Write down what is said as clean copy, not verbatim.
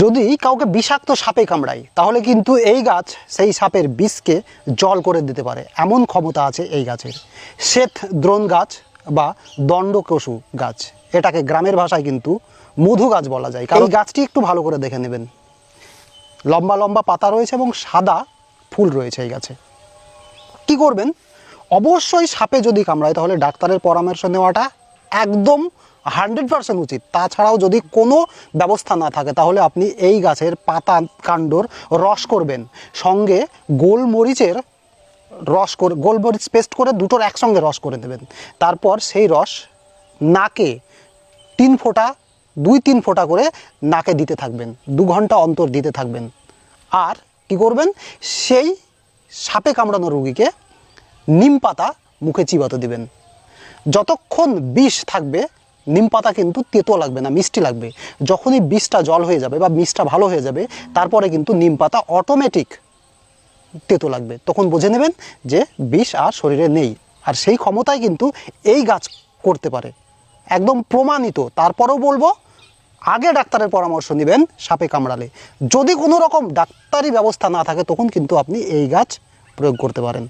যদি কাউকে বিষাক্ত সাপে কামড়ায় তাহলে কিন্তু এই গাছ সেই সাপের বিষকে জল করে দিতে পারে, এমন ক্ষমতা আছে এই গাছের। শ্বেত দ্রোণ গাছ বা দণ্ডকসু গাছ, এটাকে গ্রামের ভাষায় কিন্তু মধু গাছ বলা যায়। কারণ গাছটি একটু ভালো করে দেখে নেবেন, লম্বা লম্বা পাতা রয়েছে এবং সাদা ফুল রয়েছে এই গাছে। কি করবেন, অবশ্যই সাপে যদি কামড়ায় তাহলে ডাক্তারের পরামর্শ নেওয়াটা একদম 100% উচিত। তাছাড়াও যদি কোনো ব্যবস্থা না থাকে তাহলে আপনি এই গাছের পাতা কাণ্ডর রস করবেন, সঙ্গে গোলমরিচের রস করে, গোলমরিচ পেস্ট করে দুটোর একসঙ্গে রস করে দেবেন। তারপর সেই রস নাকে 2-3 ফোঁটা করে নাকে দিতে থাকবেন, 2 ঘন্টা অন্তর দিতে থাকবেন। আর কি করবেন, সেই সাপে কামড়ানো রোগীকে নিম পাতা মুখে চিবাতে দিবেন। যতক্ষণ বিষ থাকবে নিম পাতা কিন্তু তেতো লাগবে না, মিষ্টি লাগবে। যখনই বিষটা জল হয়ে যাবে বা বিষটা ভালো হয়ে যাবে তারপরে কিন্তু নিম পাতা অটোমেটিক তেতো লাগবে, তখন বুঝে নেবেন যে বিষ আর শরীরে নেই। আর সেই ক্ষমতায় কিন্তু এই গাছ করতে পারে, একদম প্রমাণিত। তারপরেও বলবো আগে ডাক্তারের পরামর্শ নেবেন সাপে কামড়ালে। যদি কোনো রকম ডাক্তারি ব্যবস্থা না থাকে তখন কিন্তু আপনি এই গাছ প্রয়োগ করতে পারেন।